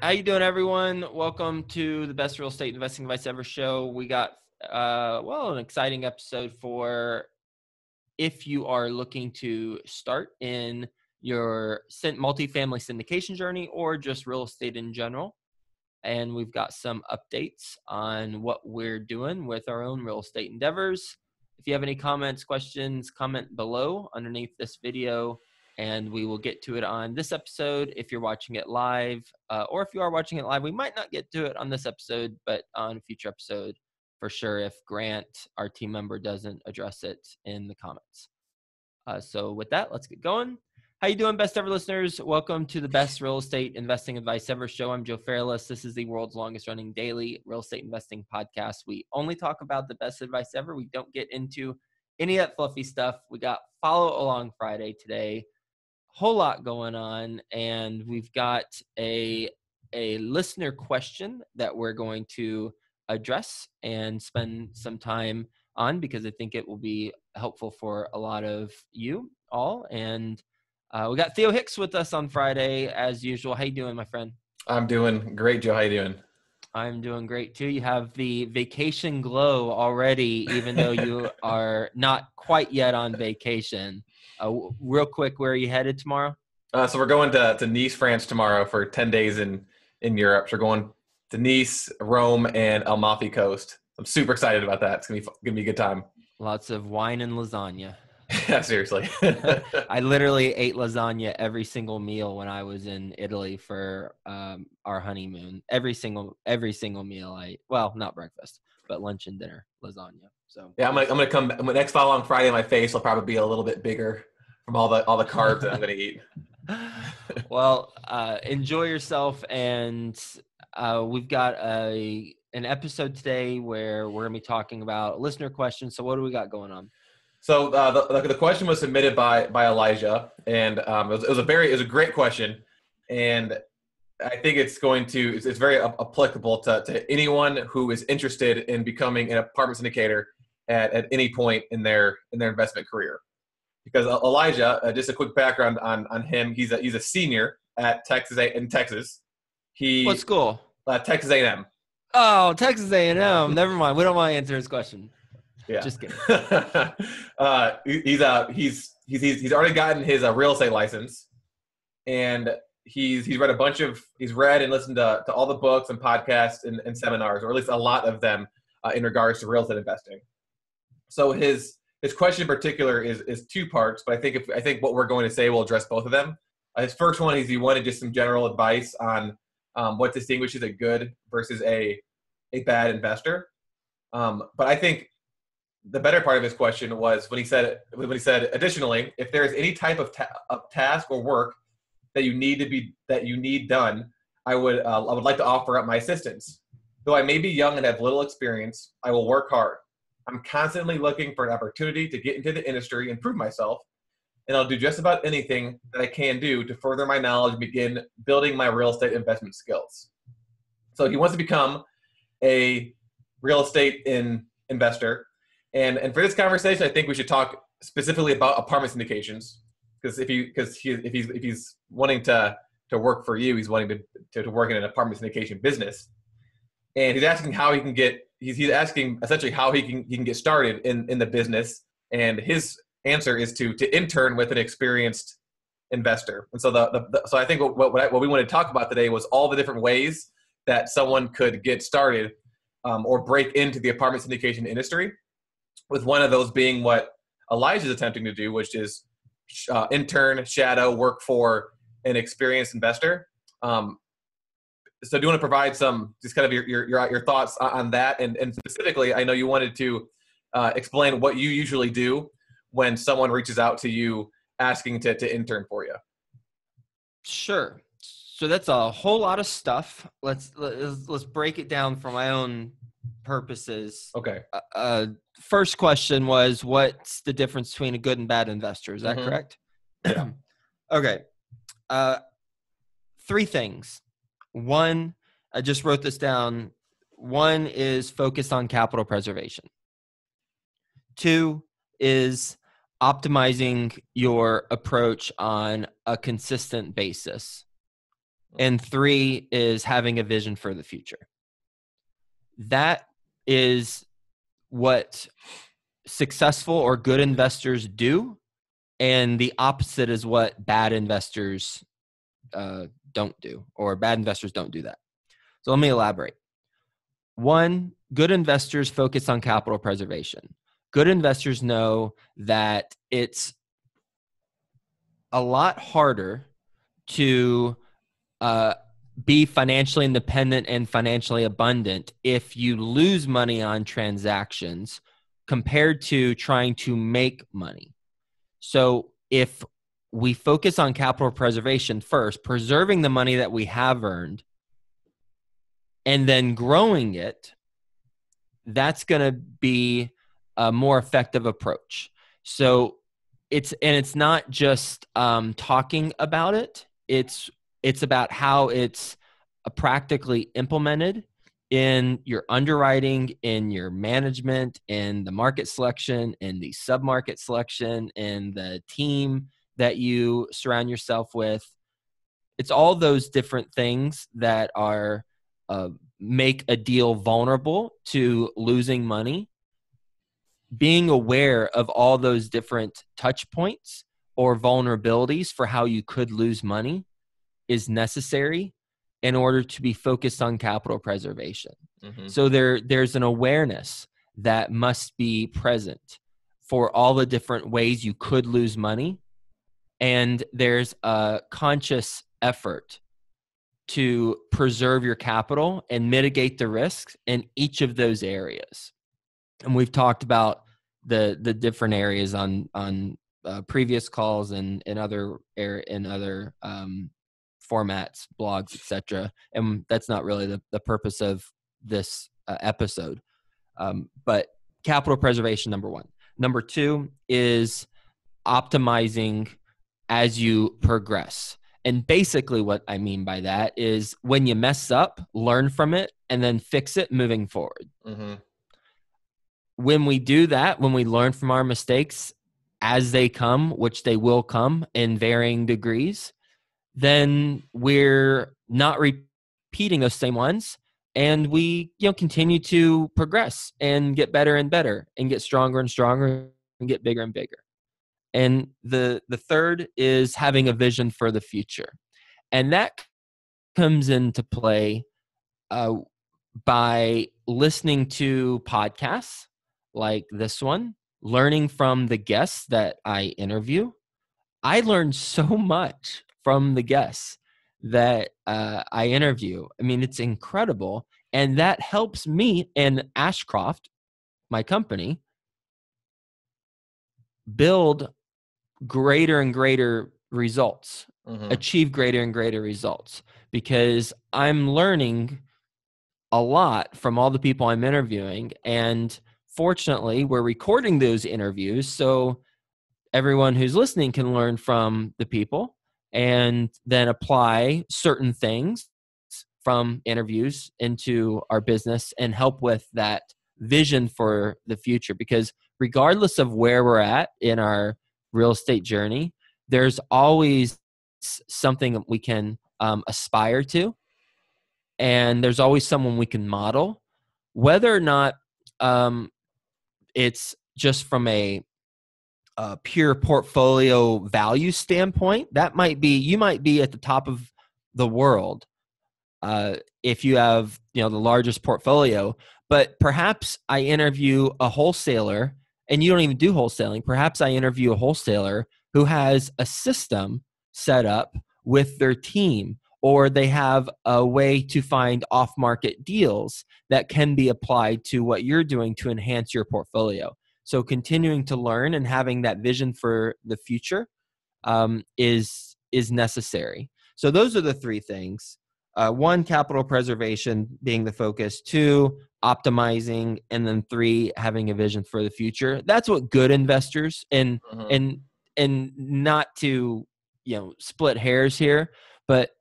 How you doing, everyone? Welcome to the Best Real Estate Investing Advice Ever show. We got, an exciting episode for if you are looking to start in your multifamily syndication journey or just real estate in general. And we've got some updates on what we're doing with our own real estate endeavors. If you have any comments, questions, comment below underneath this video, and we will get to it on this episode if you're watching it live. Or if you are watching it live, we might not get to it on this episode, but on a future episode for sure if Grant, our team member, doesn't address it in the comments. So with that, let's get going. How you doing, best ever listeners? Welcome to the Best Real Estate Investing Advice Ever show. I'm Joe Fairless. This is the world's longest running daily real estate investing podcast. We only talk about the best advice ever. We don't get into any of that fluffy stuff. We got Follow Along Friday today. Whole lot going on, and we've got a listener question that we're going to address and spend some time on because I think it will be helpful for a lot of you all. And we got Theo Hicks with us on Friday as usual. How you doing, my friend? I'm doing great, Joe. How you doing? I'm doing great too. You have the vacation glow already, even though you are not quite yet on vacation. Real quick, where are you headed tomorrow? So we're going to Nice, France tomorrow for 10 days in Europe. So we're going to Nice, Rome, and Amalfi Coast. I'm super excited about that. It's gonna be a good time. Lots of wine and lasagna. Yeah, seriously. I literally ate lasagna every single meal when I was in Italy for our honeymoon. Every single meal not breakfast, but lunch and dinner, lasagna. So yeah, I'm gonna come. My next follow on Friday. My face will probably be a little bit bigger from all the carbs that I'm gonna eat. Well, enjoy yourself, and we've got an episode today where we're gonna be talking about listener questions. So what do we got going on? So the question was submitted by Elijah, and it was a great question, and I think it's very applicable to anyone who is interested in becoming an apartment syndicator at any point in their investment career. Because Elijah, just a quick background on him, he's a senior at Texas. What school? Texas A&M. Oh, Texas A&M. Never mind. We don't want to answer his question. Yeah. Just kidding. He's already gotten his real estate license, and he's read and listened to all the books and podcasts and seminars, or at least a lot of them, in regards to real estate investing. So his question in particular is two parts, but I think what we're going to say will address both of them. His first one is he wanted just some general advice on what distinguishes a good versus a bad investor. But I think the better part of his question was when he said, additionally, if there is any type of task or work that you need done, I would like to offer up my assistance. Though I may be young and have little experience, I will work hard. I'm constantly looking for an opportunity to get into the industry and prove myself, and I'll do just about anything that I can do to further my knowledge and begin building my real estate investment skills. So he wants to become a real estate investor. And for this conversation, I think we should talk specifically about apartment syndications, because if he's wanting to work for you, he's wanting to work in an apartment syndication business, and he's asking how he can get. He's asking essentially how he can get started in the business, and his answer is to intern with an experienced investor. And so so I think what we want to talk about today was all the different ways that someone could get started or break into the apartment syndication industry, with one of those being what Elijah is attempting to do, which is intern, shadow, work for an experienced investor. So do you want to provide some just kind of your thoughts on that? And specifically, I know you wanted to explain what you usually do when someone reaches out to you asking to intern for you. Sure. So that's a whole lot of stuff. Let's break it down for my own purposes. Okay. First question was, what's the difference between a good and bad investor? Is that correct? Yeah. Okay. Three things. One, I just wrote this down. One is focused on capital preservation. Two is optimizing your approach on a consistent basis. And 3 is having a vision for the future. That is what successful or good investors do. And the opposite is what bad investors don't do, or bad investors don't do that. So let me elaborate. 1, good investors focus on capital preservation. Good investors know that it's a lot harder to be financially independent and financially abundant if you lose money on transactions compared to trying to make money. So if we focus on capital preservation first, preserving the money that we have earned, and then growing it, that's going to be a more effective approach. So it's not just talking about it. It's about how it's practically implemented in your underwriting, in your management, in the market selection, in the sub-market selection, in the team that you surround yourself with. It's all those different things that are make a deal vulnerable to losing money. Being aware of all those different touch points or vulnerabilities for how you could lose money is necessary in order to be focused on capital preservation. Mm-hmm. So there's an awareness that must be present for all the different ways you could lose money. And there's a conscious effort to preserve your capital and mitigate the risks in each of those areas. And we've talked about the different areas on previous calls and in other formats, blogs, etc. And that's not really the purpose of this episode. But capital preservation, number 1. Number 2 is optimizing as you progress. And basically what I mean by that is when you mess up, learn from it and then fix it moving forward. Mm-hmm. When we do that, when we learn from our mistakes as they come, which they will come in varying degrees, then we're not repeating those same ones, and we continue to progress and get better and better and get stronger and stronger and get bigger and bigger. And the third is having a vision for the future. And that comes into play by listening to podcasts like this one, learning from the guests that I interview. I learned so much from the guests that I interview. I mean, it's incredible. And that helps me and Ashcroft, my company, build greater and greater results, achieve greater and greater results, because I'm learning a lot from all the people I'm interviewing. And fortunately, we're recording those interviews, so everyone who's listening can learn from the people and then apply certain things from interviews into our business and help with that vision for the future. Because regardless of where we're at in our real estate journey, there's always something that we can aspire to, and there's always someone we can model, whether or not it's just from a pure portfolio value standpoint. That might be, you might be at the top of the world if you have the largest portfolio, but perhaps I interview a wholesaler and you don't even do wholesaling. Perhaps I interview a wholesaler who has a system set up with their team, or they have a way to find off-market deals that can be applied to what you're doing to enhance your portfolio. So continuing to learn and having that vision for the future is necessary. So those are the 3 things. 1, capital preservation being the focus. 2, optimizing, and then 3, having a vision for the future. That's what good investors and not to split hairs here, but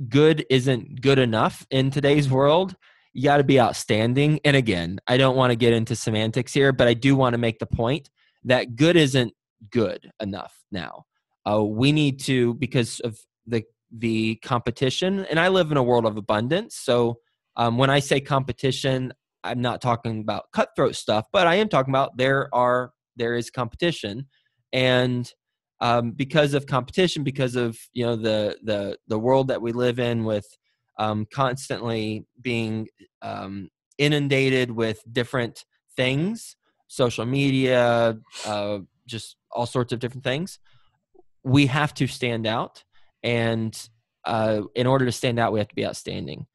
good isn't good enough in today's world. You got to be outstanding. And again, I don't want to get into semantics here, but I do want to make the point that good isn't good enough now. We need to, because of the the competition. And I live in a world of abundance. So when I say competition, I'm not talking about cutthroat stuff, but I am talking about there is competition. And because of competition, because of the world that we live in with constantly being inundated with different things, social media, just all sorts of different things, we have to stand out. And in order to stand out, we have to be outstanding.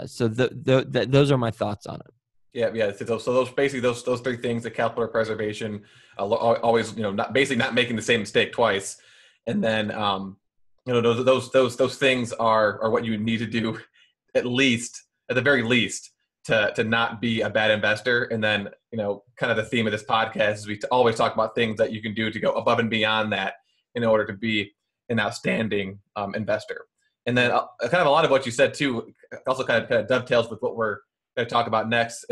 So those are my thoughts on it. Yeah. So those basically those three things: the capital preservation, always not making the same mistake twice, and then those things are what you need to do at the very least to not be a bad investor. And then kind of the theme of this podcast is we always talk about things that you can do to go above and beyond that in order to be an outstanding investor. And then kind of a lot of what you said too also kind of dovetails with what we're going to talk about next,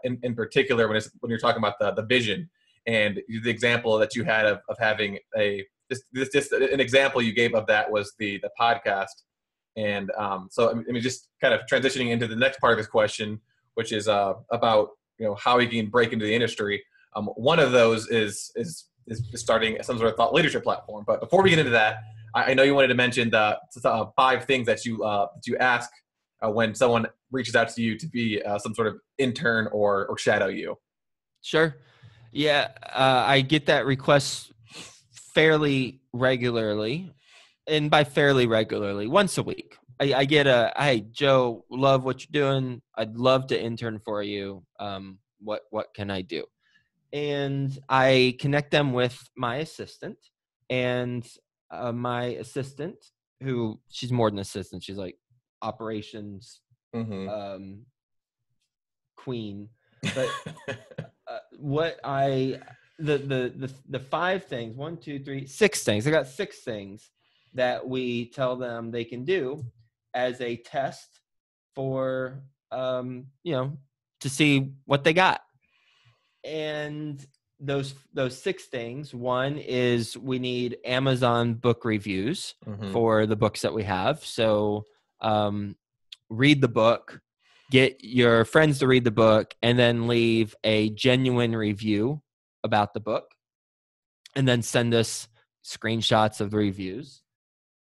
in particular when you're talking about the vision and the example that you had of having just an example you gave of that was the podcast. And so I mean, just kind of transitioning into the next part of this question, which is about how you can break into the industry. One of those is starting some sort of thought leadership platform. But before we get into that, I know you wanted to mention the 5 things that you ask when someone reaches out to you to be some sort of intern or shadow you. Sure. Yeah. I get that request fairly regularly. And by fairly regularly, once a week. I get hey, Joe, love what you're doing. I'd love to intern for you. What can I do? And I connect them with my assistant. And my assistant, who she's more than assistant, she's like operations queen. But the 5 things, 1, 2, 3, 6 things. I got 6 things that we tell them they can do as a test for to see what they got. And those 6 things, one is we need Amazon book reviews for the books that we have. So read the book, get your friends to read the book, and then leave a genuine review about the book, and then send us screenshots of the reviews.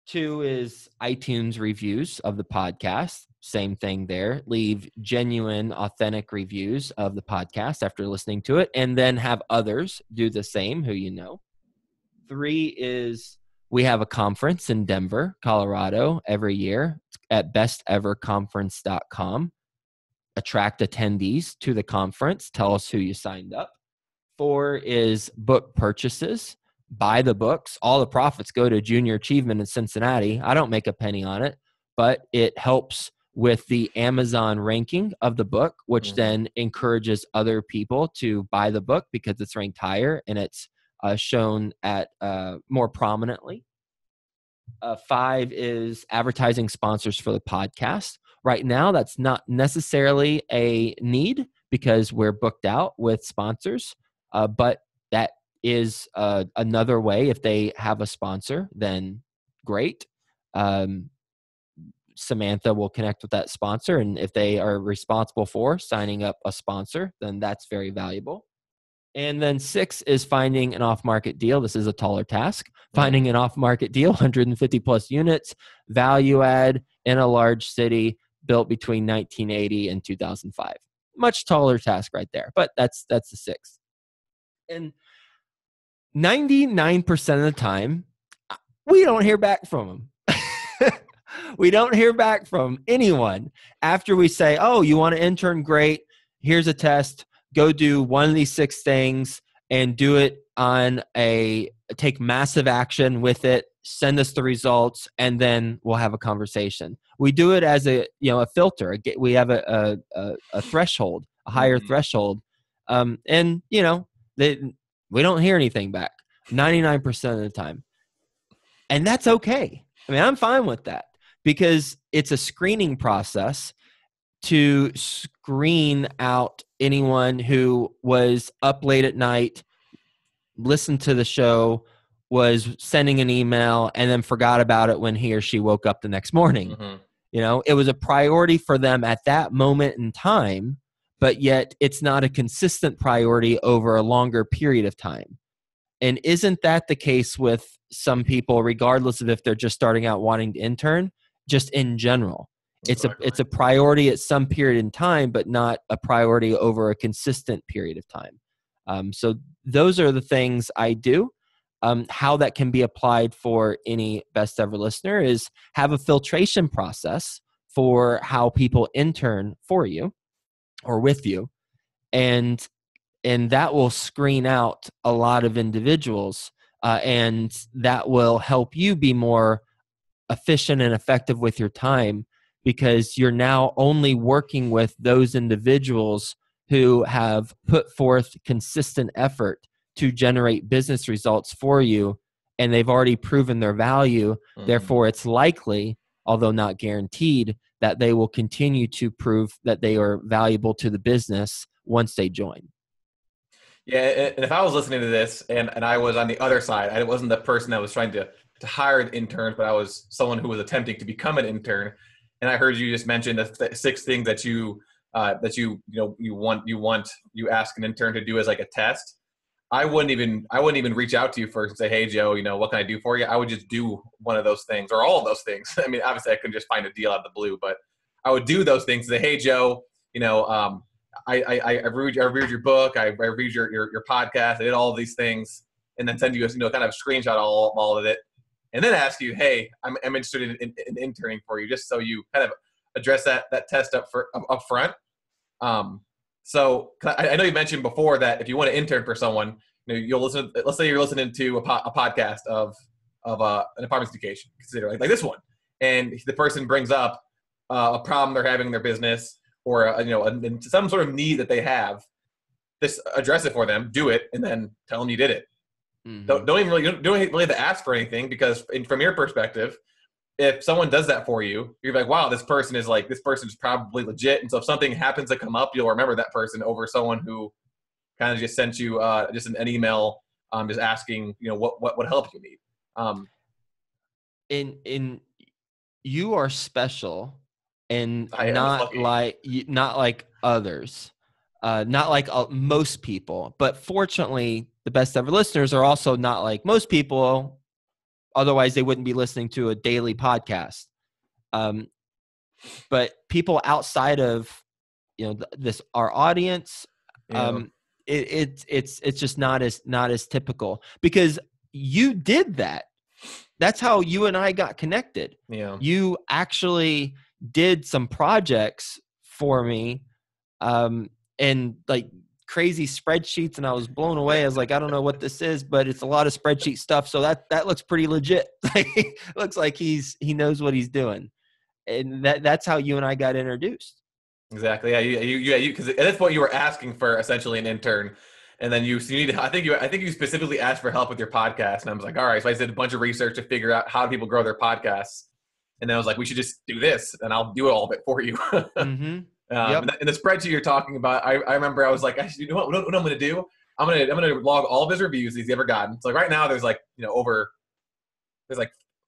2 is iTunes reviews of the podcast. Same thing there. Leave genuine, authentic reviews of the podcast after listening to it, and then have others do the same who you know. 3 is we have a conference in Denver, Colorado every year at besteverconference.com. Attract attendees to the conference. Tell us who you signed up. 4 is book purchases. Buy the books. All the profits go to Junior Achievement in Cincinnati. I don't make a penny on it, but it helps with the Amazon ranking of the book, which then encourages other people to buy the book because it's ranked higher and it's shown at more prominently. 5 is advertising sponsors for the podcast. Right now, that's not necessarily a need because we're booked out with sponsors, but that is another way. If they have a sponsor, then great. Samantha will connect with that sponsor, and if they are responsible for signing up a sponsor, then that's very valuable. And then 6 is finding an off-market deal. This is a taller task. Finding an off-market deal, 150 plus units, value add in a large city, built between 1980 and 2005. Much taller task right there, but that's the 6th. And 99% of the time, we don't hear back from them. We don't hear back from anyone after we say, oh, you want to intern? Great. Here's a test. Go do one of these 6 things and do it take massive action with it. Send us the results, and then we'll have a conversation. We do it as a filter. We have a threshold, a higher threshold. And we don't hear anything back 99% of the time. And that's okay. I mean, I'm fine with that because it's a screening process to screen out anyone who was up late at night, listened to the show, was sending an email and then forgot about it when he or she woke up the next morning. Mm-hmm. You know, it was a priority for them at that moment in time, but yet it's not a consistent priority over a longer period of time. And isn't that the case with some people, regardless of if they're just starting out wanting to intern, just in general? It's a priority at some period in time, but not a priority over a consistent period of time. So those are the things I do. How that can be applied for any best ever listener is have a filtration process for how people intern for you or with you. And that will screen out a lot of individuals, and that will help you be more efficient and effective with your time, because you're now only working with those individuals who have put forth consistent effort to generate business results for you, and they've already proven their value. Mm-hmm. Therefore, it's likely, although not guaranteed, that they will continue to prove that they are valuable to the business once they join. Yeah, and if I was listening to this and I was on the other side, I wasn't the person that was trying to hire interns, but I was someone who was attempting to become an intern, and I heard you just mention the 6 things that you ask an intern to do as like a test. I wouldn't even reach out to you first and say, hey Joe, what can I do for you? I would just do one of those things or all of those things. I mean, obviously I couldn't just find a deal out of the blue, but I would do those things. Say, hey Joe, I read your book, I read your podcast, I did all of these things, and then send you kind of screenshot all of it, and then ask you, hey, I'm interested in interning for you, just so you kind of address that test up front. So I know you mentioned before that if you want to intern for someone, you'll listen. Let's say you're listening to a podcast of an apartment syndication, consider like this one, and the person brings up a problem they're having in their business, or some sort of need that they have. Just address it for them, do it, and then tell them you did it. Mm-hmm. Don't really have to ask for anything, because from your perspective, if someone does that for you, you're like, wow, this person is probably legit. And so if something happens to come up, you'll remember that person over someone who kind of just sent you just an email, just asking, what help you need. In you are special, and not like others, not like most people. But fortunately, the best ever listeners are also not like most people. Otherwise, they wouldn't be listening to a daily podcast. But people outside of our audience, it's just not as typical, because you did that. That's how you and I got connected. Yeah, you actually did some projects for me, and like crazy spreadsheets, and I was blown away. I was like, I don't know what this is, but it's a lot of spreadsheet stuff. So that looks pretty legit. It looks like he knows what he's doing. And that's how you and I got introduced. Exactly. Yeah. Because at this point you were asking for essentially an intern, and then you need to, I think you specifically asked for help with your podcast. And I was like, all right. So I did a bunch of research to figure out how people grow their podcasts. And then I was like, we should just do this, and I'll do all of it for you. Mm-hmm. And the spreadsheet you're talking about, I remember I was like, actually, what I'm going to do? I'm going to log all of his reviews he's ever gotten. So right now there's there's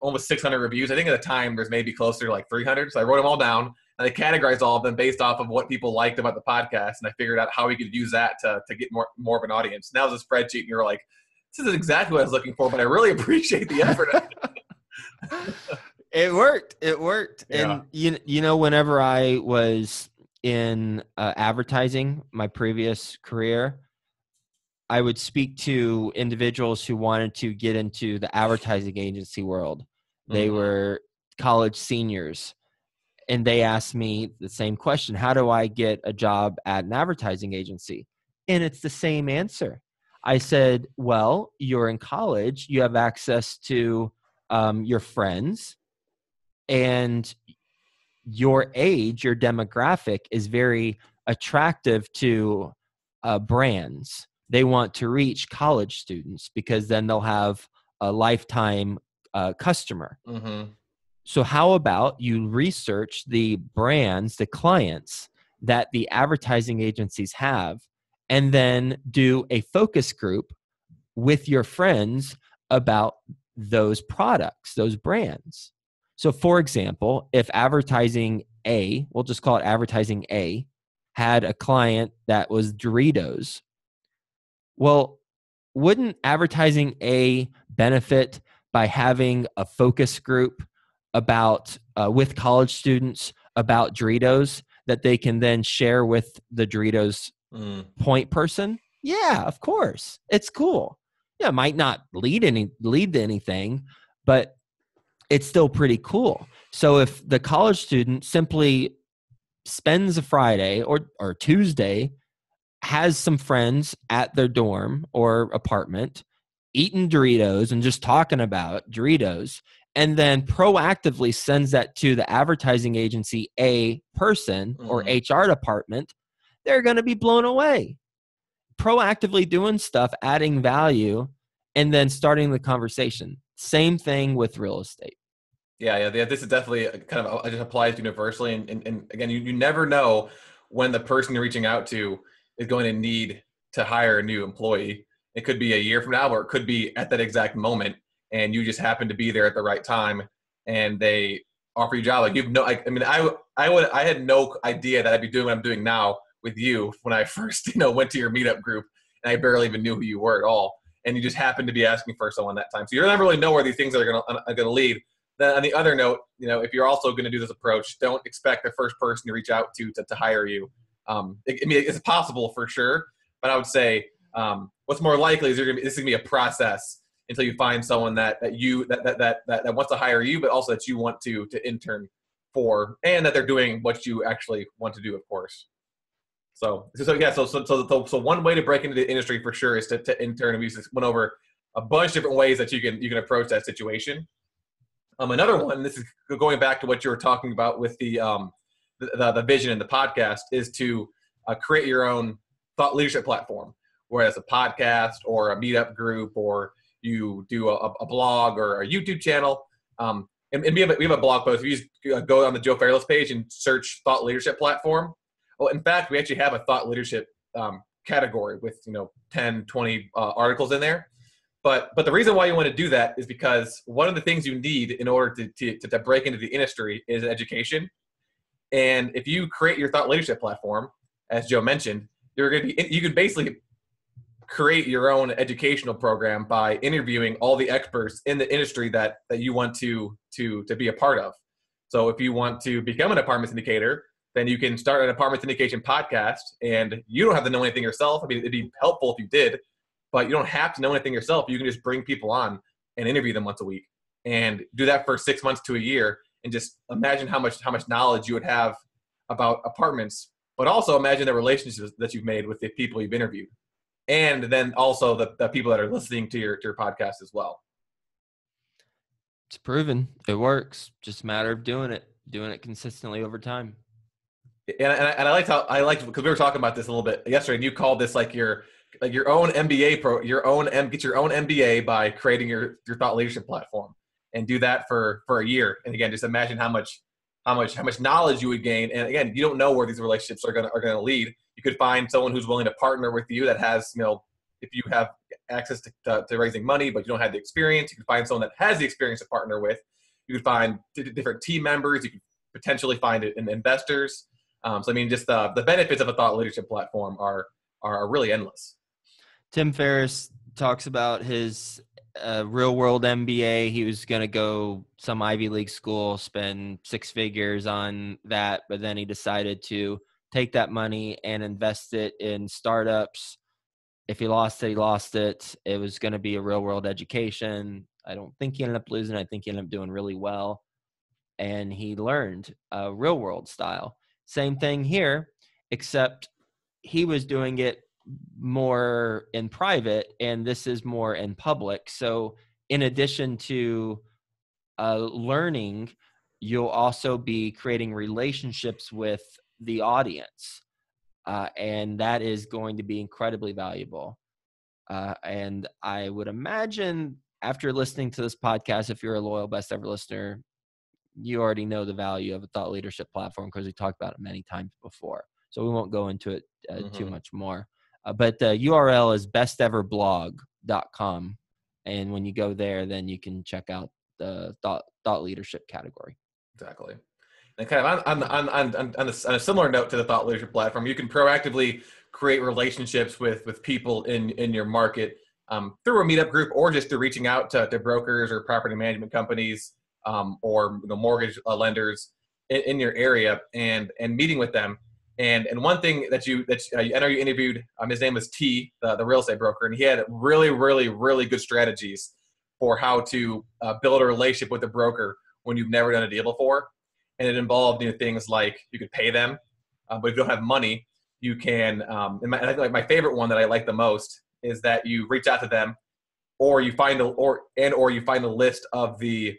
almost 600 reviews. I think at the time there's maybe closer to like 300. So I wrote them all down, and I categorized all of them based off of what people liked about the podcast. And I figured out how we could use that to get more of an audience. Now it's a spreadsheet, and you're like, this is exactly what I was looking for, but I really appreciate the effort. It worked. Yeah. And whenever I was in advertising, my previous career, I would speak to individuals who wanted to get into the advertising agency world. They were college seniors, and they asked me the same question: how do I get a job at an advertising agency? And it's the same answer. I said, well, you're in college, you have access to your friends, and your age, your demographic is very attractive to brands. They want to reach college students because then they'll have a lifetime customer. Mm-hmm. So how about you research the brands, the clients that the advertising agencies have, and then do a focus group with your friends about those products, those brands. So for example, if advertising A, we'll just call it advertising A, had a client that was Doritos, well, wouldn't advertising A benefit by having a focus group about with college students about Doritos that they can then share with the Doritos point person? Yeah, of course. It's cool. Yeah, it might not lead to anything, but it's still pretty cool. So if the college student simply spends a Friday or Tuesday, has some friends at their dorm or apartment eating Doritos and just talking about Doritos, and then proactively sends that to the advertising agency, a person or HR department, they're going to be blown away. Proactively doing stuff, adding value, and then starting the conversation. Same thing with real estate. Yeah. This is definitely kind of, it just applies universally. And again, you never know when the person you're reaching out to is going to need to hire a new employee. It could be a year from now, or it could be at that exact moment, and you just happen to be there at the right time, and they offer you a job. Like I had no idea that I'd be doing what I'm doing now with you when I first went to your meetup group, and I barely even knew who you were at all, and you just happened to be asking for someone that time. So you never really know where these things are gonna lead. Then on the other note, if you're also going to do this approach, don't expect the first person you reach out to hire you. It's possible for sure, but I would say what's more likely is this is going to be a process until you find someone that wants to hire you, but also that you want to intern for, and that they're doing what you actually want to do, of course. So one way to break into the industry for sure is to intern. And we just went over a bunch of different ways that you can approach that situation. Another one, this is going back to what you were talking about with the vision in the podcast, is to create your own thought leadership platform, whether it's a podcast or a meetup group, or you do a blog or a YouTube channel. And we have a blog post. If you just go on the Joe Fairless page and search thought leadership platform. Well, in fact, we actually have a thought leadership category with 10, 20 articles in there. But the reason why you want to do that is because one of the things you need in order to break into the industry is education. And if you create your thought leadership platform, as Joe mentioned, you could basically create your own educational program by interviewing all the experts in the industry that you want to be a part of. So if you want to become an apartment syndicator, then you can start an apartment syndication podcast, and you don't have to know anything yourself. I mean, it'd be helpful if you did, but you don't have to know anything yourself. You can just bring people on and interview them once a week, and do that for 6 months to a year, and just imagine how much knowledge you would have about apartments, but also imagine the relationships that you've made with the people you've interviewed, and then also the people that are listening to your podcast as well. It's proven. It works. Just a matter of doing it consistently over time. And I liked because we were talking about this a little bit yesterday, and you called this like your own MBA get your own MBA by creating your thought leadership platform, and do that for a year. And again, just imagine how much knowledge you would gain. And again, you don't know where these relationships are gonna lead. You could find someone who's willing to partner with you that has, if you have access to raising money, but you don't have the experience, you can find someone that has the experience to partner with. You could find different team members. You could potentially find it in investors. So I mean, just the benefits of a thought leadership platform are really endless. Tim Ferriss talks about his real world MBA. He was going to go some Ivy League school, spend 6 figures on that, but then he decided to take that money and invest it in startups. If he lost it, he lost it. It was going to be a real world education. I don't think he ended up losing. I think he ended up doing really well. And he learned real world style. Same thing here, except he was doing it more in private, and this is more in public. So in addition to learning, you'll also be creating relationships with the audience. And that is going to be incredibly valuable. And I would imagine after listening to this podcast, if you're a loyal Best Ever listener, you already know the value of a thought leadership platform because we talked about it many times before. So we won't go into it too much more. But the URL is besteverblog.com. And when you go there, then you can check out the thought leadership category. Exactly. And kind of on a similar note to the thought leadership platform, you can proactively create relationships with people in your market through a meetup group, or just through reaching out to brokers or property management companies, or mortgage lenders in your area, and meeting with them. And one thing that I know you interviewed, his name was T, the real estate broker, and he had really, really, really good strategies for how to build a relationship with a broker when you've never done a deal before. And it involved things like you could pay them, but if you don't have money, you can. And I think my favorite one that I like the most is that you reach out to them, or you find or you find a list of the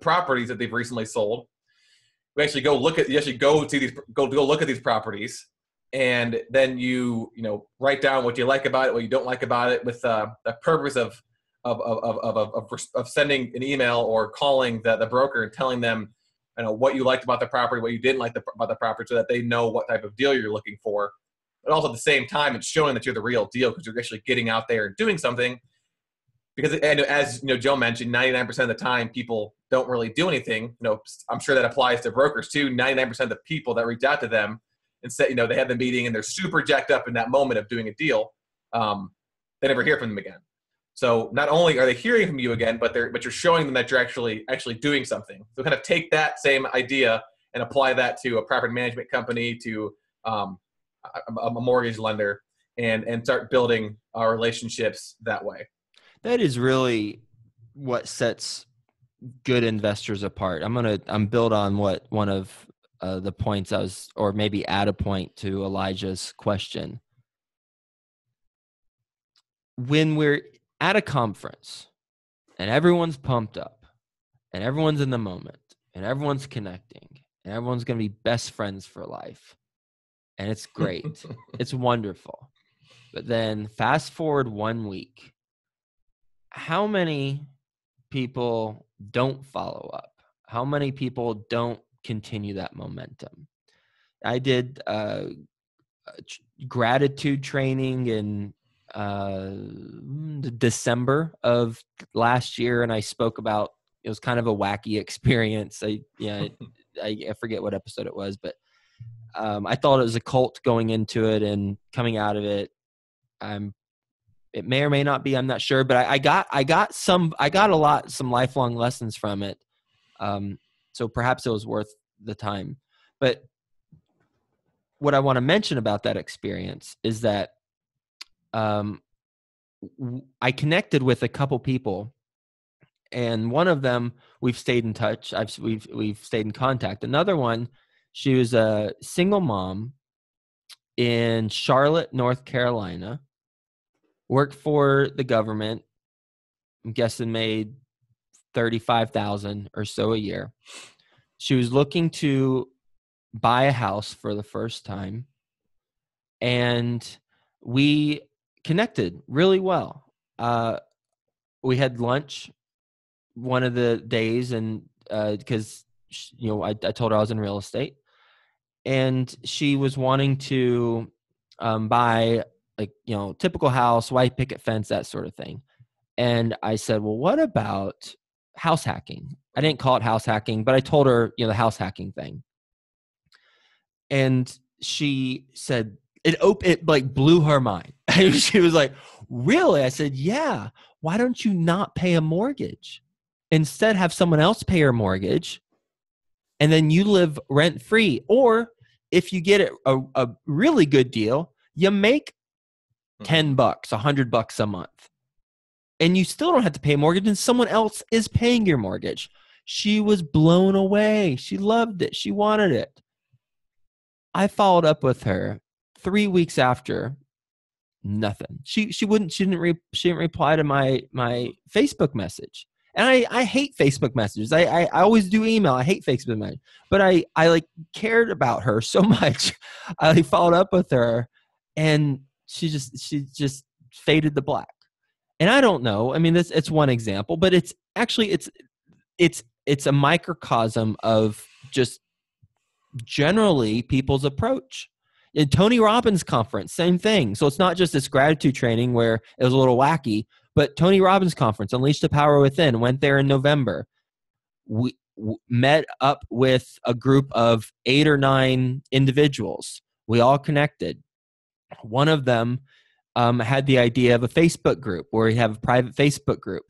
properties that they've recently sold. You actually go look at look at these properties, and then you write down what you like about it, what you don't like about it, with the purpose of sending an email or calling the broker and telling them what you liked about the property, what you didn't like about the property, so that they know what type of deal you're looking for. But also at the same time, it's showing that you're the real deal, because you're actually getting out there and doing something. Because, and as Joe mentioned, 99% of the time people don't really do anything. I'm sure that applies to brokers too. 99% of the people that reach out to them and say, they have the meeting and they're super jacked up in that moment of doing a deal, they never hear from them again. So not only are they hearing from you again, but you're showing them that you're actually doing something. So kind of take that same idea and apply that to a property management company, to a mortgage lender, and start building our relationships that way. That is really what sets good investors apart. I'm build on what one of the points or maybe add a point to Elijah's question. When we're at a conference and everyone's pumped up and everyone's in the moment and everyone's connecting and everyone's going to be best friends for life, and it's great. It's wonderful. But then fast forward 1 week, how many people don't follow up? How many people don't continue that momentum? I did gratitude training in December of last year, and I spoke about, it was kind of a wacky experience. I forget what episode it was, but I thought it was a cult going into it, and coming out of it, it may or may not be, I'm not sure, but I got some lifelong lessons from it. So perhaps it was worth the time. But what I want to mention about that experience is that I connected with a couple people, and one of them, we've stayed in touch. We've stayed in contact. Another one, she was a single mom in Charlotte, North Carolina, worked for the government. I'm guessing made $35,000 or so a year. She was looking to buy a house for the first time, and we connected really well. We had lunch one of the days, and because I told her I was in real estate, and she was wanting to buy, like, typical house, white picket fence, that sort of thing. And I said, well, what about house hacking? I didn't call it house hacking, but I told her, the house hacking thing. And she said, it like blew her mind. She was like, really? I said, yeah. Why don't you not pay a mortgage? Instead, have someone else pay your mortgage, and then you live rent free. Or if you get a really good deal, you make $10, $100 a month, and you still don't have to pay a mortgage, and someone else is paying your mortgage. She was blown away. She loved it. She wanted it. I followed up with her 3 weeks after. Nothing. She didn't reply to my Facebook message. And I hate Facebook messages. I always do email. I hate Facebook messages. But I like cared about her so much. I followed up with her, and she just faded to black. And I don't know. I mean, it's one example, but it's actually it's a microcosm of just generally people's approach. In Tony Robbins conference, same thing. So it's not just this gratitude training where it was a little wacky, But Tony Robbins conference, Unleash the Power Within, went there in November. We met up with a group of 8 or 9 individuals. We all connected. One of them had the idea of a Facebook group where we have a private Facebook group.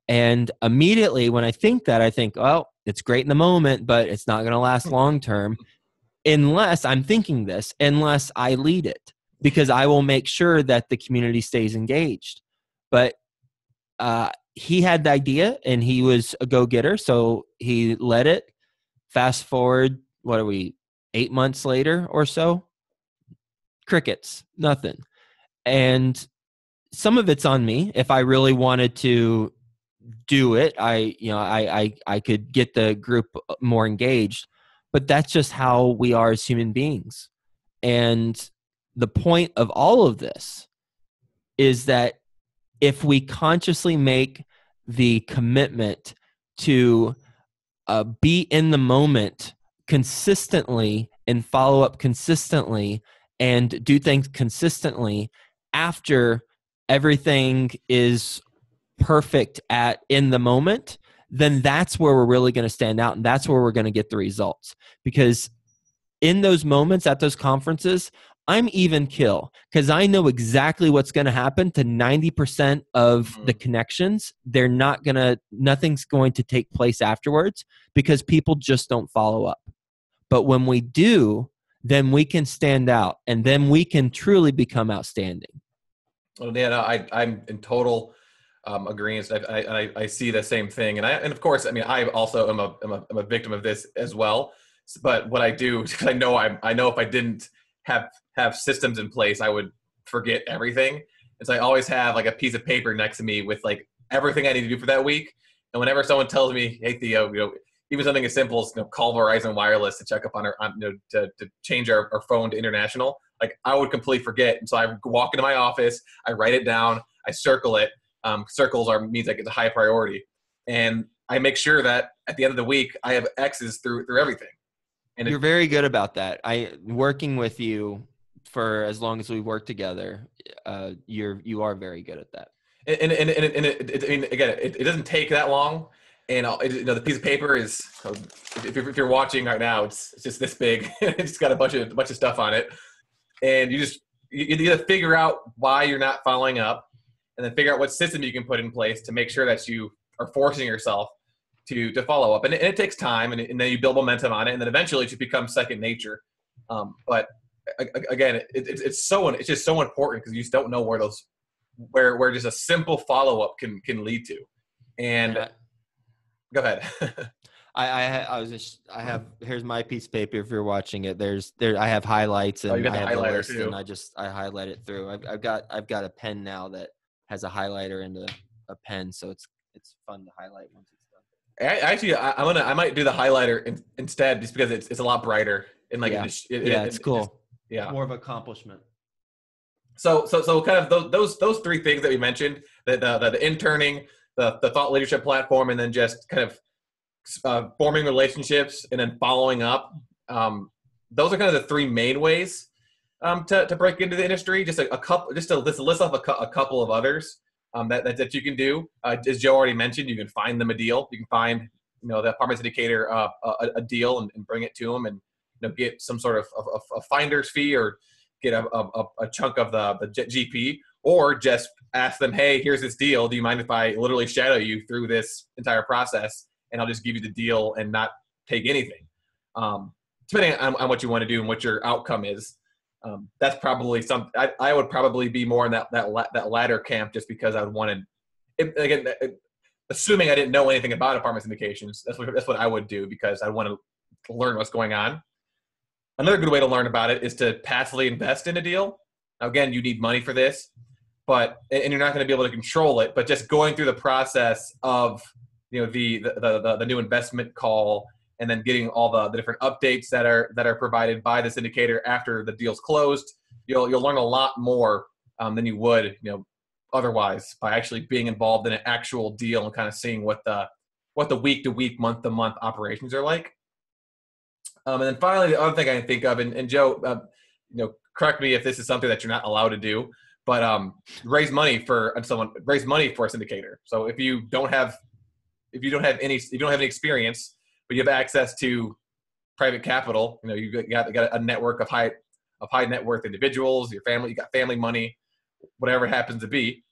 And immediately when I think that, I think, well, it's great in the moment, but it's not going to last long term unless I'm thinking this, unless I lead it, because I will make sure that the community stays engaged. But he had the idea and he was a go-getter. So he led it. Fast forward, what are we, 8 months later or so? Crickets, nothing. And some of it's on me. If I really wanted to do it, I could get the group more engaged, but that's just how we are as human beings. And the point of all of this is that if we consciously make the commitment to be in the moment consistently and follow up consistently and do things consistently after everything is perfect in the moment, then that's where we're really going to stand out, and that's where we're going to get the results. Because in those moments at those conferences, I'm even kill because I know exactly what's going to happen to 90% of the connections. Nothing's going to take place afterwards because people just don't follow up. But when we do, then we can stand out, and then we can truly become outstanding. Well, Dan, I'm in total agreement. I see the same thing, and of course, I mean, I also am a victim of this as well. But what I do, because I know if I didn't have systems in place, I would forget everything. And so I always have like a piece of paper next to me with like everything I need to do for that week. And whenever someone tells me, "Hey Theo, even something as simple as call Verizon Wireless to check up on to change our phone to international," like I would completely forget. And so I walk into my office, I write it down, I circle it. Circles means like it's a high priority, and I make sure that at the end of the week I have X's through everything. And you're very good about that. Working with you for as long as we work together, you are very good at that. And I mean, again, it doesn't take that long. And the piece of paper is, if you're watching right now, it's just this big. It's got a bunch of stuff on it, and you gotta figure out why you're not following up, and then figure out what system you can put in place to make sure that you are forcing yourself to follow up. And it takes time, and then you build momentum on it, and then eventually it just becomes second nature. But again, it's just so important because you just don't know where just a simple follow up can lead to. And go ahead. Here's my piece of paper. If you're watching it, I have highlights and you got I have the the highlighter list, too. and I highlight it through. I've got a pen now that has a highlighter and a pen, so it's fun to highlight once it's done. Actually, I might do the highlighter instead, just because it's a lot brighter and like it's cool. Yeah, more of accomplishment. So kind of those three things that we mentioned, the interning, the thought leadership platform, and then just kind of forming relationships and then following up. Those are kind of the three main ways to break into the industry. Just to list off a couple of others that you can do. As Joe already mentioned, you can find them a deal. You can find the Apartment Syndicator a deal and bring it to them, and get some sort of a finder's fee or get a chunk of the GP, or just ask them, "Hey, here's this deal. Do you mind if I literally shadow you through this entire process, and I'll just give you the deal and not take anything?" Depending on what you want to do and what your outcome is. That's probably I would probably be more in that latter camp, just because I would want to, again, assuming I didn't know anything about apartment syndications, that's what I would do, because I want to learn what's going on. Another good way to learn about it is to passively invest in a deal. Now, again, you need money for this, and you're not going to be able to control it, but just going through the process of the new investment call, and then getting all the different updates that are provided by the syndicator after the deal's closed, you'll learn a lot more than you would otherwise, by actually being involved in an actual deal and kind of seeing what the week to week, month to month operations are like. And then finally, the other thing I can think of, and Joe, correct me if this is something that you're not allowed to do, but raise money for a syndicator. So if you don't have any experience, but you have access to private capital, you got a network of high net worth individuals, your family, you got family money, whatever it happens to be.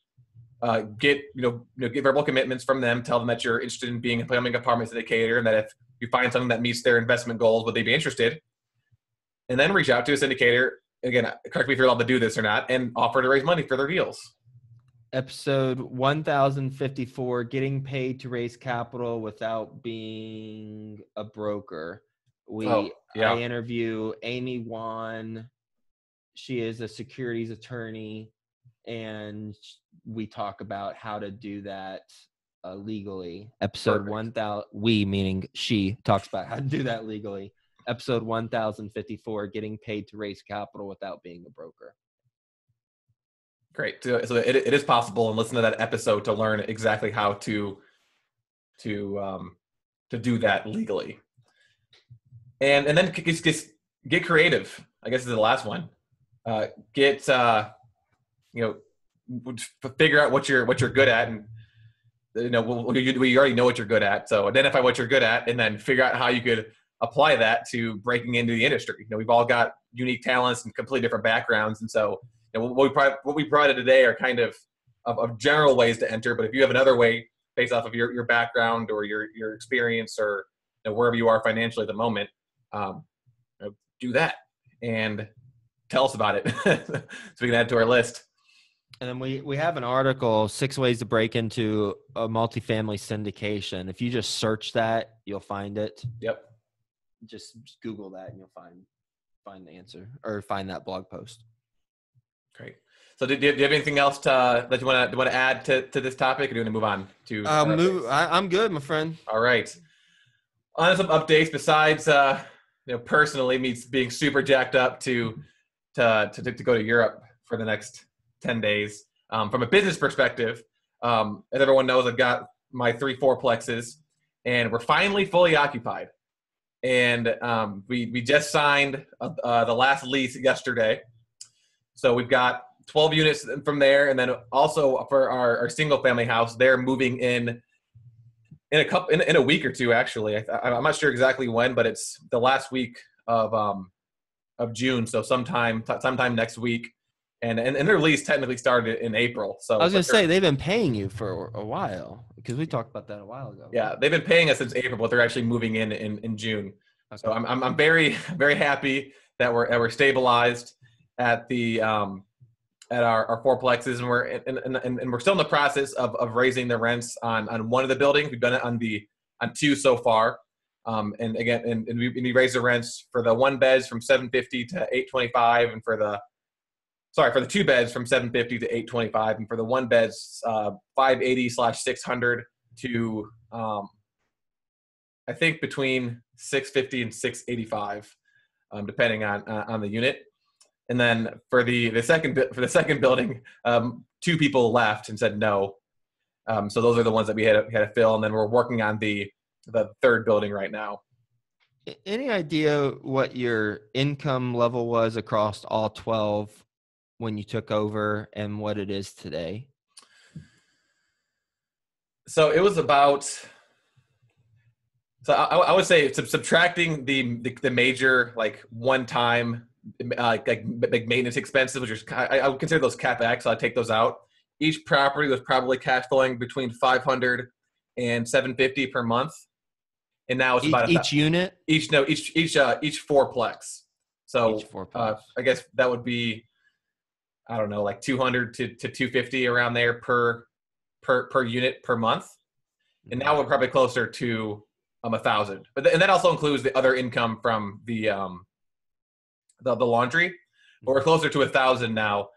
Get verbal commitments from them. Tell them that you're interested in becoming a apartment syndicator, and that if you find something that meets their investment goals, would they be interested? And then reach out to a syndicator. Again, correct me if you're allowed to do this or not, and offer to raise money for their deals. Episode 1054, getting paid to raise capital without being a broker. I interview Amy Wan. She is a securities attorney, and we talk about how to do that legally. Episode 1000, we meaning she talks about how to do that legally. Episode 1054, getting paid to raise capital without being a broker. Great. So it is possible, and listen to that episode to learn exactly how to do that legally. And then get creative. I guess is the last one. Figure out what you're good at, and we already know what you're good at. So identify what you're good at, and then figure out how you could apply that to breaking into the industry. We've all got unique talents and completely different backgrounds, and so what we provided today are kind of general ways to enter. But if you have another way based off of your background or your experience, or wherever you are financially at the moment, do that and tell us about it so we can add to our list. And then we have an article, 6 ways to break into a multifamily syndication. If you just search that, you'll find it. Yep. Just Google that and you'll find the answer, or find that blog post. Great. So do you have anything else that you want to add to this topic, or do you want to move on to? I'm good, my friend. All right. On some updates, besides personally me being super jacked up to go to Europe for the next 10 days. From a business perspective, as everyone knows, I've got my 3 fourplexes, and we're finally fully occupied. And we just signed the last lease yesterday. So we've got 12 units from there. And then also for our single family house, they're moving in a week or two, actually. I'm not sure exactly when, but it's the last week of June. So sometime next week. And their lease technically started in April. So I was going to say, they've been paying you for a while, because we talked about that a while ago. Yeah, they've been paying us since April, but they're actually moving in June. Okay. So I'm very, very happy that we're stabilized at the at our fourplexes, and we're still in the process of raising the rents on one of the buildings. We've done it on 2 so far. And again, we raised the rents for the 1 beds from $750 to $825, and for the 2 beds from $750 to $825, and for the 1 beds, $580/$600 to I think between $650 and $685, depending on the unit. And then for the second building, 2 people left and said no. So those are the ones that we had to fill, and then we're working on the 3rd building right now. Any idea what your income level was across all 12 when you took over, and what it is today? So it was about. So I would say subtracting the major one-time maintenance expenses, which is I would consider those CapEx. So I'd take those out. Each property was probably cash flowing between $500 and $750 per month, and now it's about each unit. Each fourplex. So each fourplex. I guess that would be, I don't know, like $200 to $250 around there per unit per month, and now we're probably closer to $1,000. And that also includes the other income from the laundry, but we're closer to $1,000 now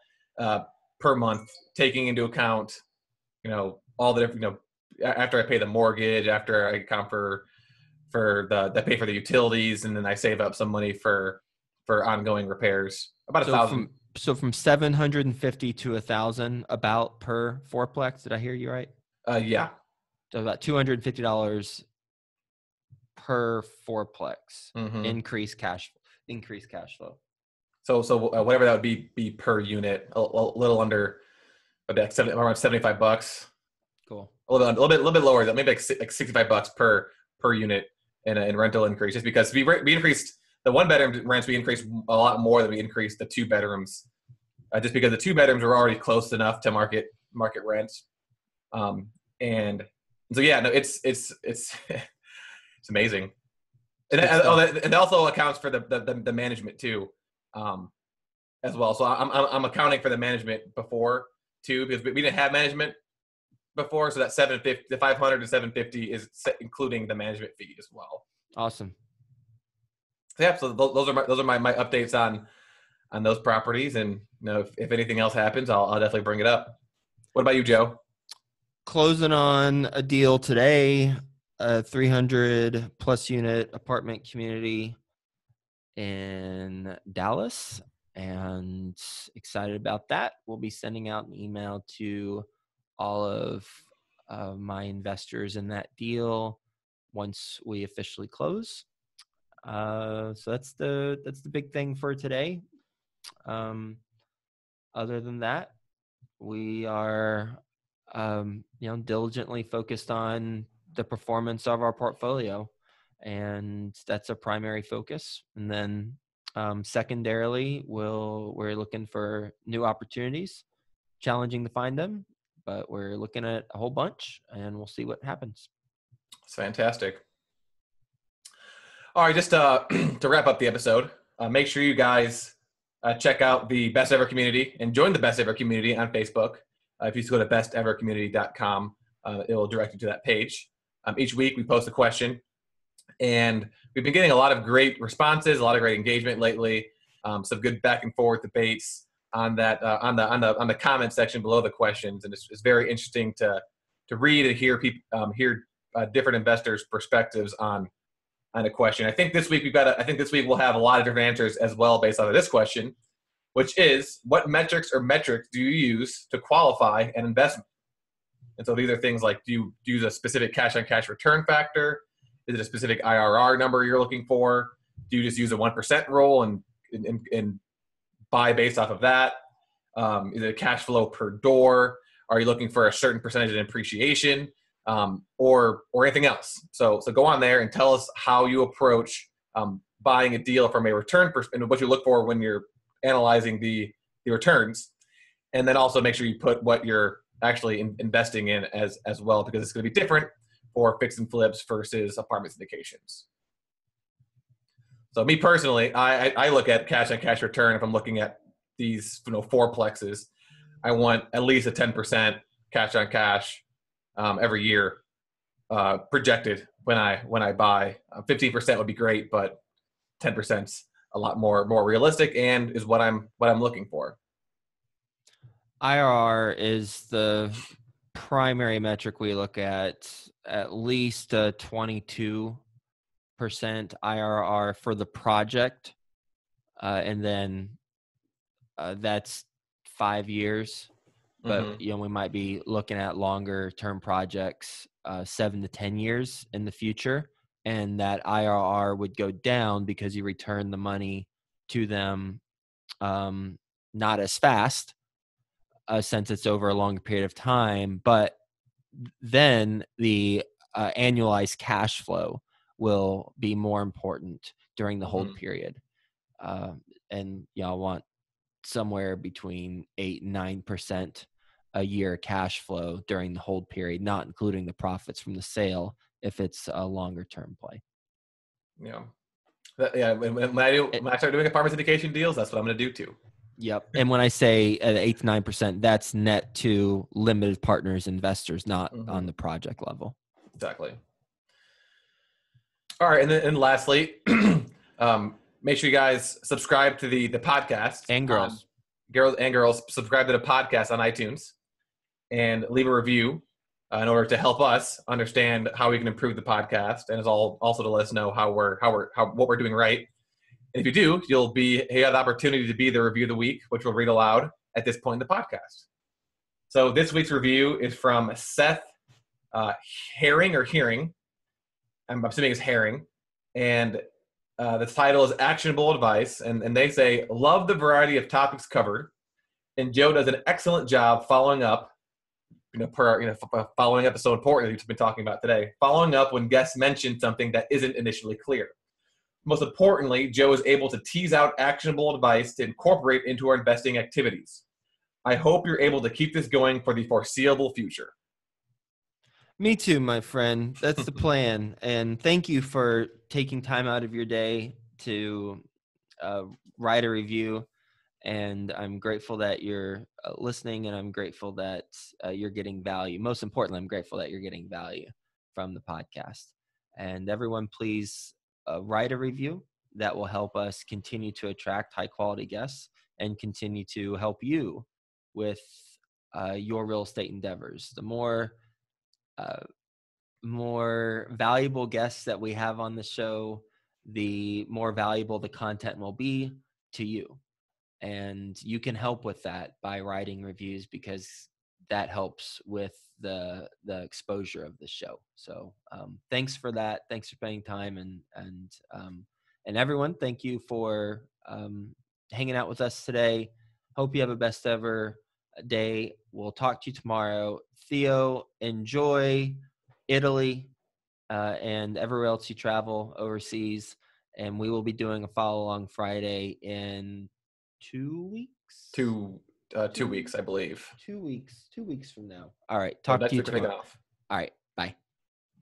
per month, taking into account all the different after I pay the mortgage, after I account for I pay for the utilities, and then I save up some money for ongoing repairs. About $1,000. So from 750 to 1,000 about per fourplex. Did I hear you right? Yeah. So about $250 per fourplex. Mm-hmm. Increased cash flow. So whatever that would be per unit, a little under, like around $75. Cool. A little bit lower, maybe like $65 per unit in rental increase, just because we increased the 1-bedroom rents, we increased a lot more than we increased the 2 bedrooms, just because the 2 bedrooms were already close enough to market rents. And so yeah, no, it's it's amazing. And it also accounts for the management too, as well. So I'm accounting for the management before too, because we didn't have management before. So that the 500 to 750 is including the management fee as well. Awesome. So yeah, so those are my updates on those properties. And if anything else happens, I'll definitely bring it up. What about you, Joe? Closing on a deal today, a 300 plus unit apartment community in Dallas, and excited about that. We'll be sending out an email to all of my investors in that deal once we officially close. So that's the big thing for today. Other than that, we are diligently focused on the performance of our portfolio, and that's a primary focus. And then secondarily, we're looking for new opportunities, challenging to find them, but we're looking at a whole bunch, and we'll see what happens. It's fantastic. All right, just to wrap up the episode, make sure you guys check out the Best Ever Community and join the Best Ever Community on Facebook. If you just go to bestevercommunity.com, it will direct you to that page. Each week we post a question, and we've been getting a lot of great responses, a lot of great engagement lately. Some good back and forth debates on that on the comment section below the questions, and it's very interesting to read and hear people different investors' perspectives on a question. I think this week we'll have a lot of different answers as well based on this question, which is, what metrics do you use to qualify an investment? And so these are things like, do you use a specific cash-on-cash return factor? Is it a specific IRR number you're looking for? Do you just use a 1% rule and buy based off of that? Is it a cash flow per door? Are you looking for a certain percentage of appreciation, or anything else? So go on there and tell us how you approach buying a deal from a return perspective, and what you look for when you're analyzing the returns, and then also make sure you put what you're actually investing in as well, because it's going to be different for fix and flips versus apartment syndications. So me personally, I look at cash on cash return. If I'm looking at these fourplexes, I want at least a 10% cash on cash every year projected when I buy. 15% would be great, but 10%'s a lot more realistic and is what I'm looking for. IRR is the primary metric we look at least a 22% IRR for the project. And then that's 5 years. But we might be looking at longer term projects, 7 to 10 years in the future. And that IRR would go down because you return the money to them not as fast, since it's over a longer period of time. But then the annualized cash flow will be more important during the hold period. And I want somewhere between 8 and 9% a year cash flow during the hold period, not including the profits from the sale if it's a longer term play. Yeah. When I start doing apartment syndication deals, that's what I'm going to do too. Yep. And when I say 8 to 9%, that's net to limited partners, investors, not on the project level. Exactly. All right. And lastly, make sure you guys subscribe to the podcast. And girls. Girls, subscribe to the podcast on iTunes and leave a review in order to help us understand how we can improve the podcast, and also to let us know what we're doing right. And if you do, you have the opportunity to be the review of the week, which we'll read aloud at this point in the podcast. So this week's review is from Seth Herring or Hearing. I'm assuming it's Herring. And The title is Actionable Advice, and they say, love the variety of topics covered, and Joe does an excellent job following up, following up is so important, as we've been talking about today, following up when guests mention something that isn't initially clear. Most importantly, Joe is able to tease out actionable advice to incorporate into our investing activities. I hope you're able to keep this going for the foreseeable future. Me too, my friend. That's the plan. And thank you for taking time out of your day to write a review. And I'm grateful that you're listening, and I'm grateful that you're getting value. Most importantly, I'm grateful that you're getting value from the podcast. And everyone, please write a review. That will help us continue to attract high quality guests and continue to help you with your real estate endeavors. The more valuable guests that we have on the show, the more valuable the content will be to you. And you can help with that by writing reviews, because that helps with the exposure of the show. So thanks for that. Thanks for spending time, and everyone, thank you for hanging out with us today. Hope you have a best ever day. We'll talk to you tomorrow. Theo, enjoy Italy and everywhere else you travel overseas. And we will be doing a follow along Friday in 2 weeks. 2 weeks, I believe. 2 weeks. 2 weeks from now. All right. Talk to you tomorrow. Off. All right. Bye.